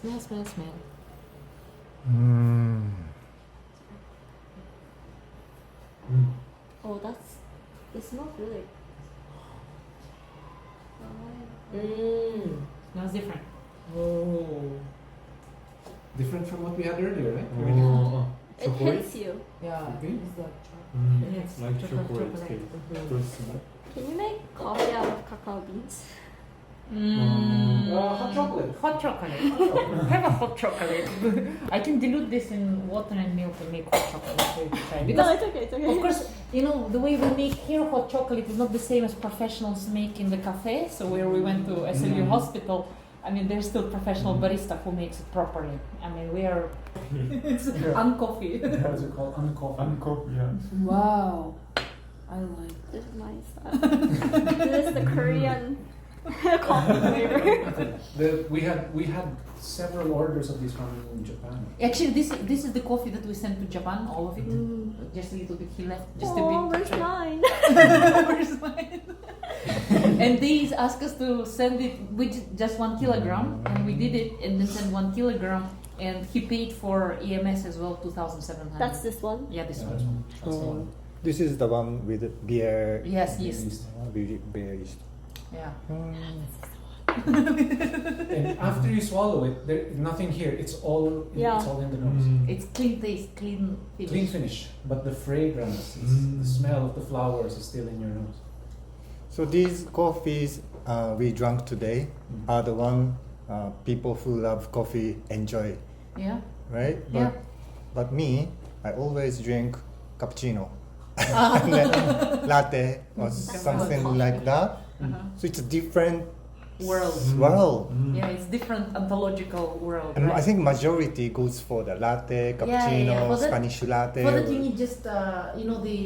Smell. Oh, it smells really. Smells different. Oh. Different from what we had earlier, right? Oh. It hits you. Yeah, Okay. it's the It's like chocolate cake. First smell. Can you make coffee out of cacao beans? Hot chocolate. Hot chocolate. Have a hot chocolate. I can dilute this in water and milk and make hot chocolate for you to try. Because No, it's okay, it's okay. of course, you know, the way we make here hot chocolate is not the same as professionals make in the cafe. So where we went to SLU hospital, I mean, there's still professional barista who makes it properly. I mean, we are it's uncoffee. What is it called? Uncoffee. Uncooked, yeah. Wow, I like. This is my style. This is the Korean coffee flavor. We had several orders of these from Japan. Actually, this is the coffee that we sent to Japan, all of it. Just a little bit. He left just a bit. Where's mine? Where's mine? And they asked us to send it with just 1 kilogram, and we did it, and then sent 1 kilogram, and he paid for EMS as well, 2,700. That's this one? Yeah, this Yeah, one. that's the one. This is the one with beer. Yes, yeast. Beer yeast. Yeah. And after you swallow it, there nothing here. It's all Yeah. in the nose. It's clean taste, clean finish. Clean finish, but the fragrance, the smell of the flowers is still in your nose. So these coffees we drank today are the one people who love coffee enjoy, Yeah. right? Yeah. But me, I always drink cappuccino, and then latte or something coffee. like that. Uh-huh. So it's a different World. world. Yeah, it's different ontological world. And right? I think majority goes for the latte, cappuccino, For that- Spanish latte. For that, you need just you know the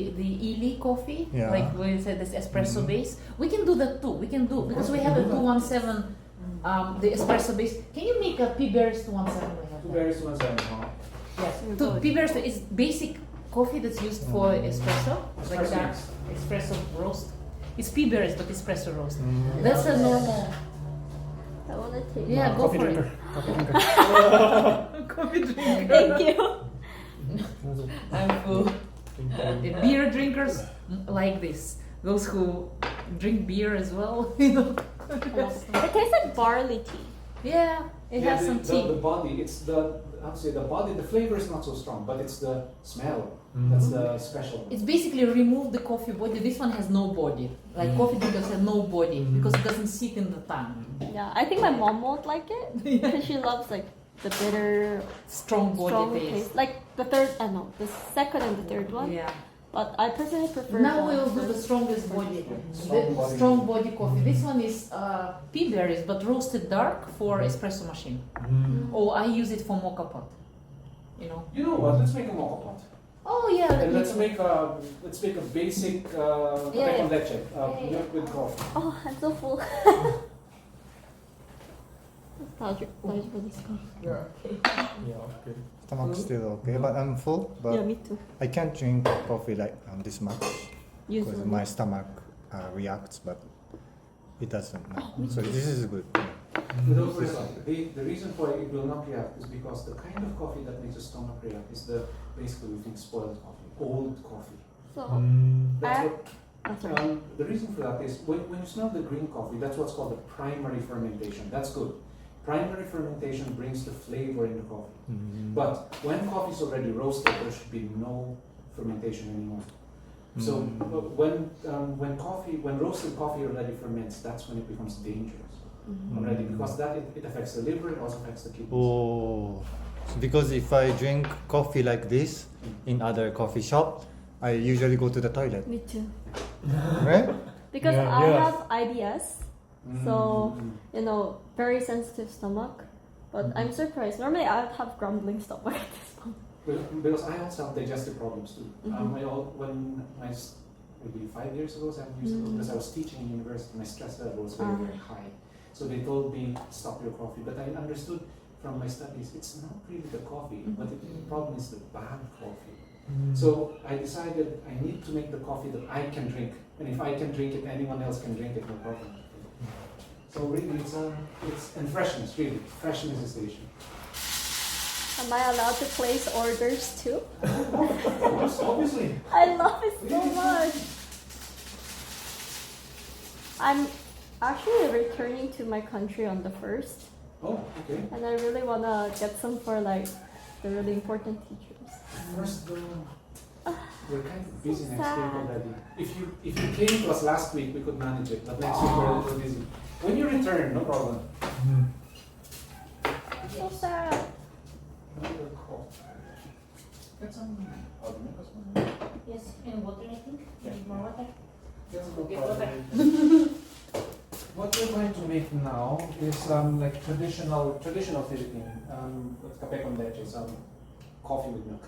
Ely coffee, Yeah. like we said, this espresso base. We can do that too. We can do because we have a 217, the espresso base. Can you make a P Berries 217? We have Two that. berries, one seven. Yes, Good. P Berries is basic coffee that's used for espresso, like Espresso that mix. espresso roast. It's P Berries, but espresso roast. That's a normal. I want to take Yeah, go Coffee for drinker. it. Coffee drinker. Coffee drinker. Thank you. I'm full. The beer drinkers like this. Those who drink beer as well, you know. It tastes like barley tea. Yeah, it Yeah, has some the tea. body. It's the body. The flavor is not so strong, but it's the smell. That's the special one. It's basically remove the coffee body. This one has no body. Like coffee drinkers have no body because it doesn't sit in the tongue. Yeah, I think my mom won't like it because she loves like the bitter, Strong body strong taste. taste. Like the third, no, the second and the third one. Yeah. But I personally prefer. Now the we'll do the first. strongest body. Strong The body. strong body coffee. This one is pea berries, but roasted dark for espresso machine. Oh, I use it for mocha pot. You know. You know what? Let's make a mocha pot. Oh yeah. And let's make a basic Yeah, café con yeah. leche, Yeah. milk with coffee. Oh, I'm so full. Yeah, okay. Stomach's still okay, but I'm full. But Yeah, me too. I can't drink coffee like this much because Usually. my stomach reacts, but it doesn't. So this is good. But don't worry about it. The reason why it will not react is because the kind of coffee that makes your stomach react is basically we think spoiled coffee, old coffee. So, That's I- what, sorry. the reason for that is when you smell the green coffee, that's what's called the primary fermentation. That's good. Primary fermentation brings the flavor in the coffee. But when coffee is already roasted, there should be no fermentation anymore. So when roasted coffee already ferments, that's when it becomes dangerous already, because that it affects the liver, it also affects the kidneys. Oh, so because if I drink coffee like this in other coffee shop, I usually go to the toilet, Me too. right? Because Yeah, I yeah. have IBS, so very sensitive stomach. But I'm surprised. Normally I'd have grumbling stomach at this point. Because I also have digestive problems too. Maybe 5 years ago, 7 years ago, because I was teaching in university, my stress level was very, very high. So they told me, stop your coffee. But I understood from my studies, it's not really the coffee, but the problem is the bad coffee. So I decided I need to make the coffee that I can drink. And if I can drink it, anyone else can drink it, no problem. So really, and freshness, really. Freshness is the issue. Am I allowed to place orders too? Obviously. I love it so much. I'm actually returning to my country on the 1st, Oh, okay. and I really wanna get some for like the really important teachers. First, we're kind of busy So next week sad. already. If you came to us last week, we could manage it, but next week we're a little busy. When you return, no problem. So sad. Get some. Oh, do you make us one? Yes, and water, I think. Yeah. Need more water. Get some Get water. water. What we're going to make now is like traditional Philippine kape con leche, coffee with milk.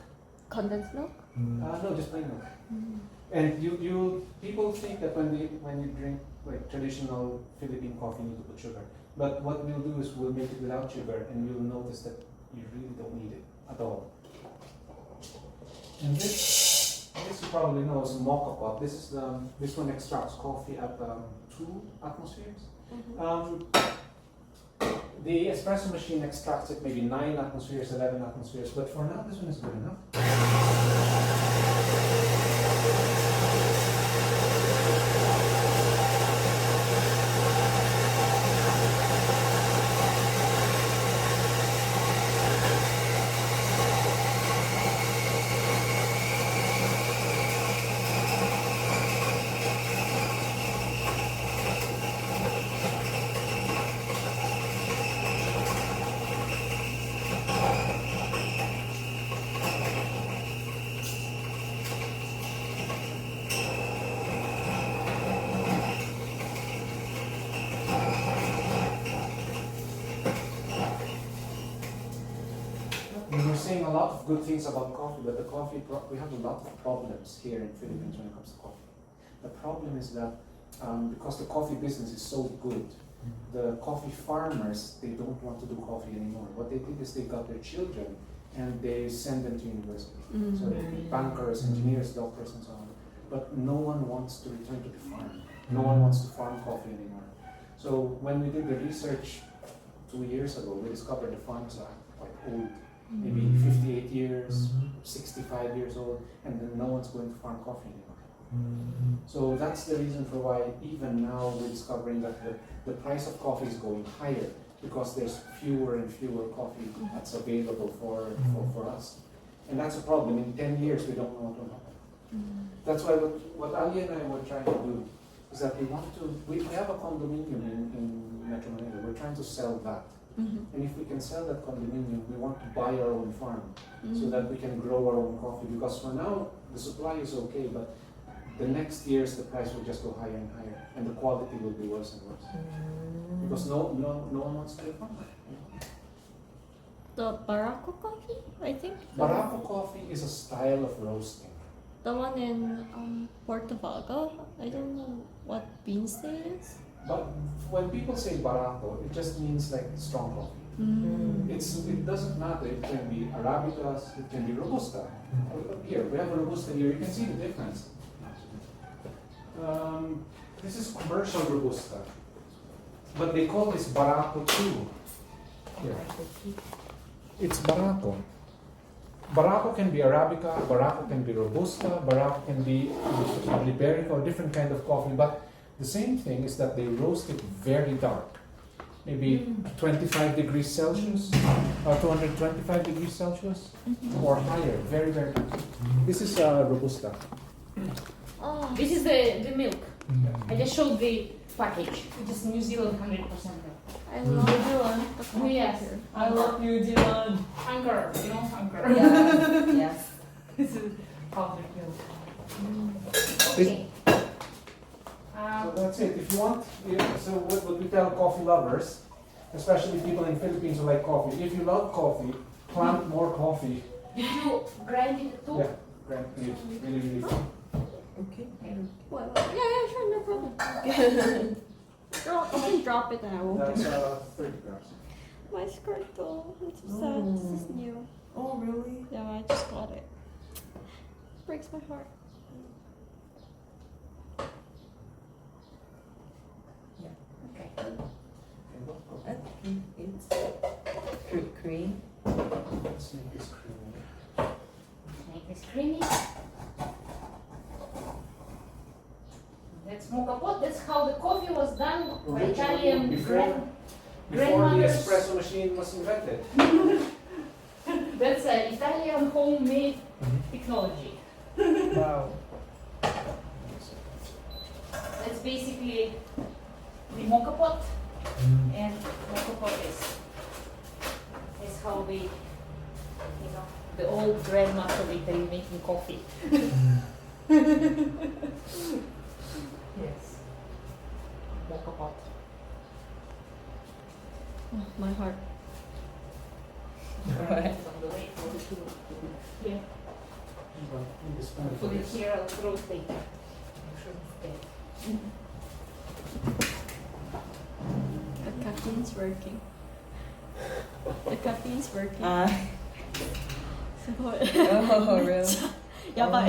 Condensed milk? No, just plain milk. And you people think that when you drink like traditional Philippine coffee, you need to put sugar. But what we'll do is we'll make it without sugar, and you'll notice that you really don't need it at all. And this you probably know is mocha pot. This one extracts coffee at 2 atmospheres. The espresso machine extracts it maybe 9 atmospheres, 11 atmospheres, but for now this one is good enough. We're saying a lot of good things about coffee, but we have a lot of problems here in Philippines when it comes to coffee. The problem is that because the coffee business is so good, the coffee farmers, they don't want to do coffee anymore. What they did is they got their children and they send them to university. So they be bankers, engineers, doctors, and so on. But no one wants to return to the farm. No one wants to farm coffee anymore. So when we did the research 2 years ago, we discovered the farms are quite old. Maybe 58 years, 65 years old, and then no one's going to farm coffee anymore. So that's the reason for why even now we're discovering that the price of coffee is going higher because there's fewer and fewer coffee that's available for us. And that's a problem. In 10 years, we don't know what will happen. That's why what Ali and I were trying to do is that we have a condominium in Metro Manila. We're trying to sell that. And if we can sell that condominium, we want to buy our own farm so that we can grow our own coffee. Because for now, the supply is okay, but the next years the price will just go higher and higher, and the quality will be worse and worse. Because no one wants to be a farmer. The Barako coffee, I think. Barako coffee is a style of roasting. The one in Puerto Vaga. I don't know what beans they use. But when people say Barako, it just means like strong coffee. It doesn't matter. It can be Arabicas, it can be Robusta. Here, we have a Robusta here. You can see the difference. This is commercial Robusta. But they call this Barako too. Here. It's Barako. Barako can be Arabica, Barako can be Robusta, Barako can be Liberica or different kind of coffee. But the same thing is that they roast it very dark. Maybe 25 degrees Celsius or 225 degrees Celsius or higher, very, very dark. This is Robusta. Oh, This is the milk. I just showed the package. It is New Zealand 100%. I New love Zealand. the coffee Yes, here. I love New Zealand. Anchor, you know, Anchor. Yeah. Yes. This is powdered milk. Okay. Okay. So that's it. If you want, so what we tell coffee lovers, especially people in Philippines who like coffee, if you love coffee, plant more coffee. Did you grind it too? Yeah, grind it really, really fine. Okay. What? Yeah, sure, no problem. Girl, you can drop it and I won't. That's 30 grams. My skirt though, it's so sad. This is new. Oh, really? Yeah, I just got it. Breaks my heart. Okay. Cream. Let's make this creamy. Make this creamy. That's mocha pot. That's how the coffee was done by Italian Before the grandmothers. espresso machine was invented. That's an Italian homemade technology. Wow. That's basically the mocha pot, and mocha pot is how we, you know, the old grandmaster of Italy making coffee. Yes, mocha pot. Oh, my heart. Right. On the way, put it here. Put Put it here. I'll throw it later. Make sure it's there. The caffeine's working. The caffeine's working. So, Oh, really? yeah, but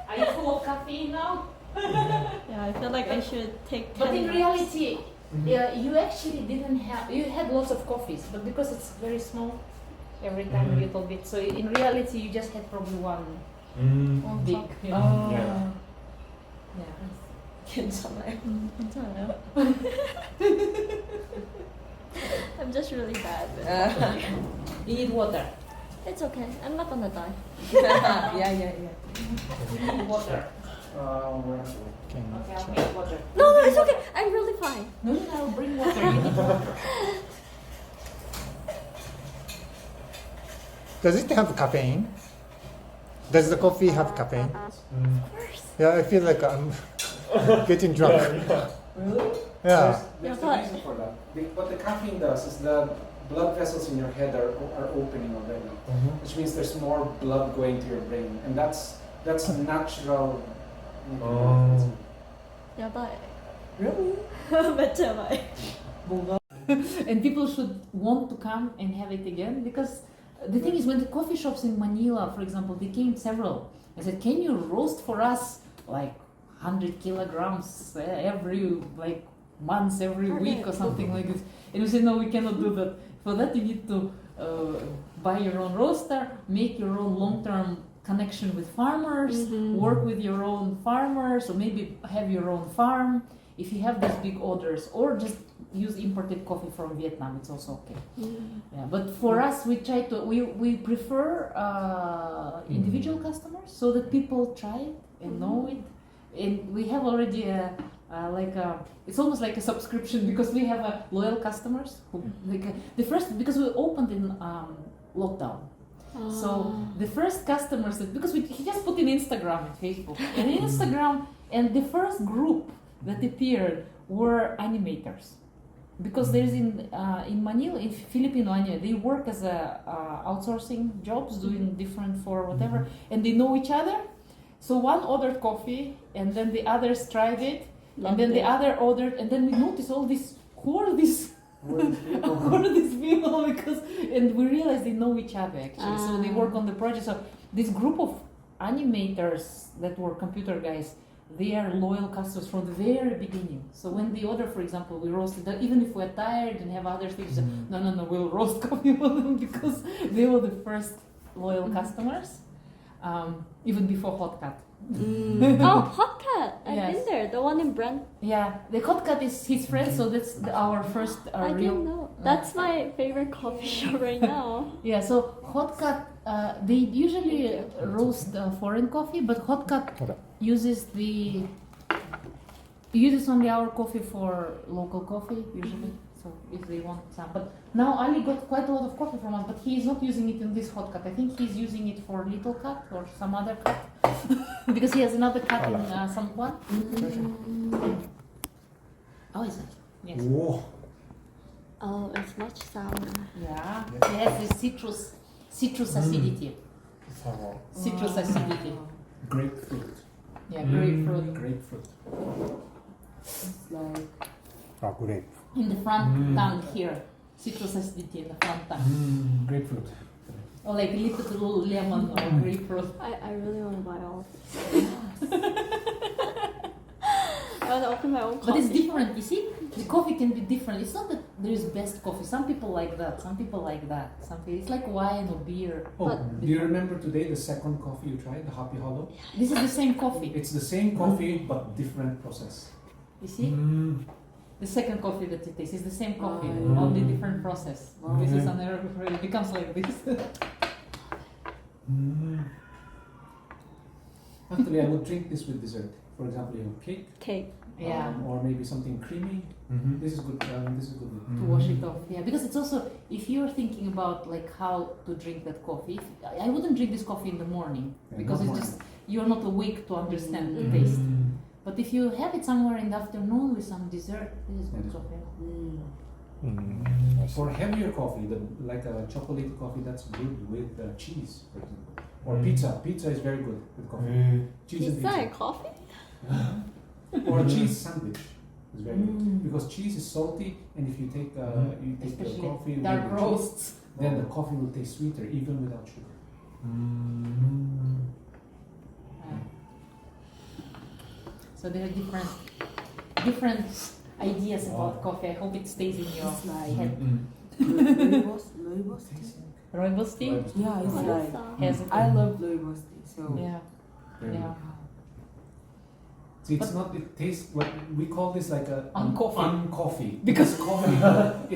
Are you full of caffeine now? yeah, I feel like I should take 10 But in naps. reality, you actually didn't have, you had lots of coffees, but because it's very small, every time a little bit, so in reality you just had probably one One big, cup. you know. Yeah. Yeah. 괜찮아요. 괜찮아요. I'm just really bad. You need water. It's okay. I'm not gonna die. yeah. You need water. where else? Can Okay, I'll try. make water. No, it's okay. I'm really fine. No, I'll bring water. You need water. Does it have caffeine? Does the coffee have caffeine? Of course. Yeah, I feel like I'm getting drunk. Really? Yeah. There's Yeah, a reason for that. What the caffeine does is the blood vessels in your head are opening already, which means there's more blood going to your brain, and that's natural. Oh. 야바이. Really? 맞죠, And people should want to come and have it again, because the thing is, when the coffee shops in Manila, for example, they came several. I said, can you roast for us like 100 kilograms every like months, every week or something like this? And we said, no, we cannot do that. For that, you need to buy your own roaster, make your own long-term connection with farmers, work with your own farmers, or maybe have your own farm. If you have these big orders, or just use imported coffee from Vietnam, it's also okay. Yeah, but for us, we try to we prefer individual customers, so that people try it and know it, and we have already it's almost like a subscription, because we have loyal customers who the first, because we opened in lockdown. So the first customers because he just put in Instagram and Facebook and Instagram, and the first group that appeared were animators, because there's in Manila, in Filipino anime, they work as outsourcing jobs, doing different for whatever, and they know each other. So one ordered coffee, and then the others tried it, and then the other ordered, and then we noticed all these, who are these people, because, and we realized they know each other actually, so they work on the project. So this group of animators that were computer guys, they are loyal customers from the very beginning. So when they order, for example, we roasted that, even if we're tired and have other things, no, we'll roast coffee for them, because they were the first loyal customers, even before Hot Cut. Oh, Hot Cat! I've Yes. been there. The one in Brent. Yeah, the Hot Cut is his friend, so that's our first I real. didn't know. That's my favorite coffee shop right now. Yeah, so Hot Cut, they usually roast foreign coffee, but Hot Cut uses only our coffee for local coffee usually. So if they want some, but now Ali got quite a lot of coffee from us, but he is not using it in this Hot Cut. I think he's using it for Little Cut or some other cut, because he has another cut in San Juan. Oh, is it? Yes. Whoa. Oh, it's much sour. Yeah, it has this citrus acidity. Citrus acidity. Grapefruit. Yeah, grapefruit. Grapefruit. It's like Grape. in the front tongue here. Citrus acidity in the front tongue. Grapefruit. Or like a little lemon or grapefruit. I really want to buy all of this. I want to open my own coffee But it's shop. different, you see? The coffee can be different. It's not that there is best coffee. Some people like that. Some people like that. It's like wine or beer. Oh, But- do you remember today the second coffee you tried, the Happy Hollow? This is the same coffee. It's the same coffee but different process. You see? The second coffee that you taste is the same coffee, Mm. only different process. Wow. This is anaerobic. It becomes like this. Actually, I would drink this with dessert. For example, you have cake, Cake. Yeah. or maybe something creamy. Mm-hmm. This is good. This is good. To wash it off. Yeah, because it's also if you're thinking about like how to drink that coffee. I wouldn't drink this coffee in the morning Yeah, because not it's just you're not awake to understand the Mhm. taste. But if you have it somewhere in the afternoon with some dessert, this is good Yes. coffee. Mm. For heavier coffee, like a chocolate coffee, that's good with cheese, for example. Or Mm. pizza. Pizza is very good with coffee. Cheese and Pizza pizza. and coffee? Or a cheese sandwich is very good. Mm. Because cheese is salty, and if you take the Especially coffee dark with the cheese, roasts. then the coffee will taste sweeter even without sugar. So there are different ideas about coffee. I hope it stays in your It's like head. Rooibos tea. Rooibos tea Yeah, it's What is like that? has I love rooibos tea. So yeah. Very Yeah. good. See, it's not. It tastes. What we call this like a Uncoffee. uncoffee. Because coffee,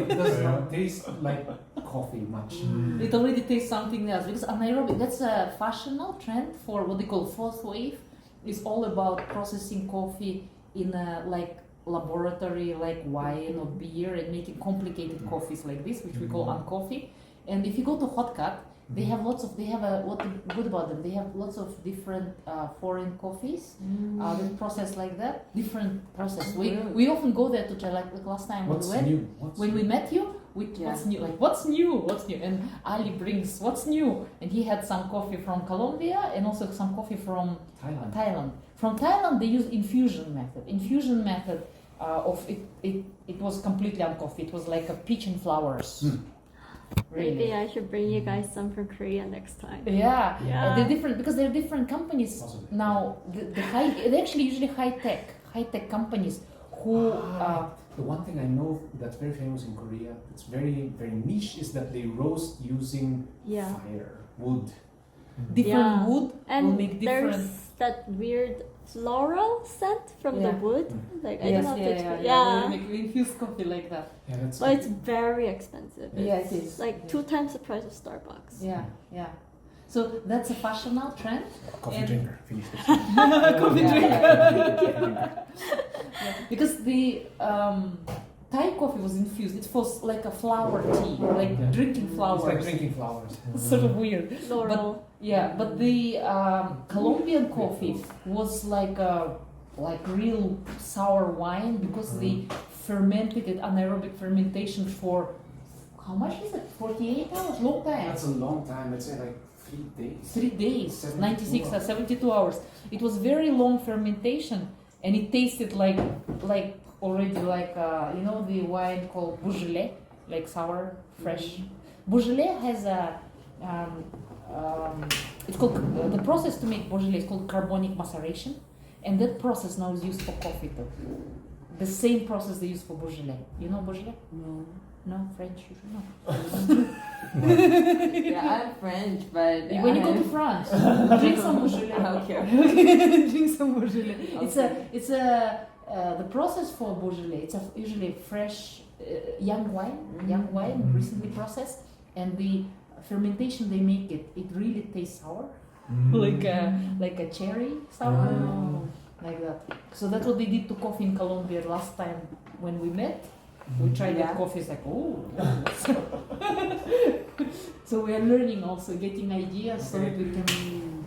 it does not taste like coffee much. It already tastes something else because anaerobic, that's a fashionable trend for what they call fourth wave. It's all about processing coffee in a like laboratory like wine or beer and making complicated coffees like this, which we call uncoffee. And if you go to Hot Cut, they have what good about them, they have lots of different foreign coffees that process like that, different process. We often go there to try, like last time What's we went. new? What's When we met you, Yeah. what's new? Like what's new? And Ali brings what's new, and he had some coffee from Colombia and also some coffee from Thailand. Thailand. From Thailand, they use infusion method. Infusion method of it. It was completely uncoffee. It was like a peach and flowers. Really. Maybe I should bring you guys some from Korea next time. Yeah. Yeah. They're different because they're different companies Possibly. now. They're actually usually high tech companies who. The one thing I know that's very famous in Korea, it's very very niche, is that they roast using Yeah. fire, wood. Different Yeah. wood will And make different. there's that weird floral scent from the Yeah. wood. Like I Yes, don't know if yeah, it's yeah, yeah. They make infused coffee like that. Yeah, that's. But it's very expensive. Yeah, It's it is. like 2 times the price of Starbucks. Yeah, yeah. So that's a fashionable trend. coffee and- drinker. Finish this. Coffee Yeah. drinker. Because the Thai coffee was infused. It was like a flower tea, like Yeah. drinking flowers. It's like drinking flowers. It's sort of weird. Floral. Yeah, but the Colombian coffee was like real sour wine because they fermented it anaerobic fermentation for how much is it? 48 hours, long time. That's a long time. Let's say like 3 days. 3 days, 72 96 or hours. 72 hours. It was very long fermentation, and it tasted like already like you know the wine called Beaujolais, like sour, fresh. Beaujolais has a it's called the process to make Beaujolais is called carbonic maceration, and that process now is used for coffee too. The same process they use for Beaujolais. You know Beaujolais? No. No, French. You should know. Yeah, I'm French, but When you go to France, drink some Beaujolais. Okay. Drink some Beaujolais. Okay. It's a the process for Beaujolais. It's usually fresh young wine, recently processed, and the fermentation they make it really tastes sour, like a cherry sour, like that. So that's what they did to coffee in Colombia last time when we met. We tried that Yeah. coffee. It's like, oh. So we are learning also, getting ideas so that we can.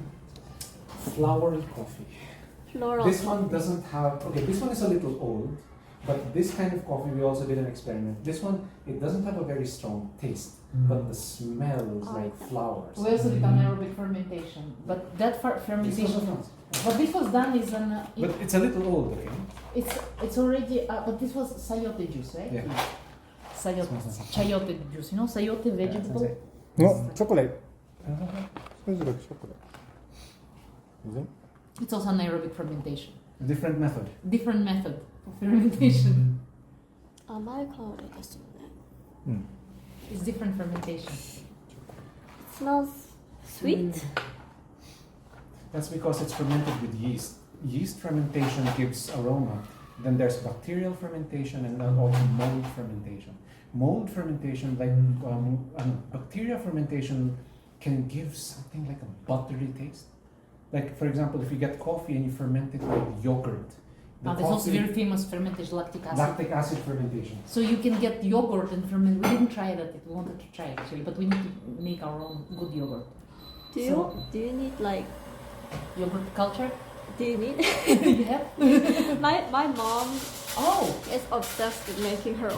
Flowery coffee. Floral. This one doesn't have. Okay, this one is a little old, but this kind of coffee we also did an experiment. This one it doesn't have a very strong taste, but the smell is Oh, like yeah. flowers. We also did anaerobic fermentation, but that This was fermentation. not. What this was done is But it's a little old, okay? it's already but this was sayote juice, right? Yeah. Chayote juice, you know, sayote vegetable. No, chocolate. Smells like chocolate. Is it? It's also anaerobic fermentation. Different method. Different method of fermentation. 甘い香りですよね。Mm. It's different fermentation. It smells sweet. That's because it's fermented with yeast. Yeast fermentation gives aroma. Then there's bacterial fermentation and then also mold fermentation. Mold fermentation, like bacterial fermentation, can give something like a buttery taste. Like, for example, if you get coffee and you ferment it like yogurt, There's also very famous fermentation, lactic acid. lactic acid fermentation. So you can get yogurt and ferment. We didn't try that. We wanted to try it actually, but we need to make our own good yogurt. Do you need like Yogurt culture? do you need You have? my mom Oh, is obsessed with making her own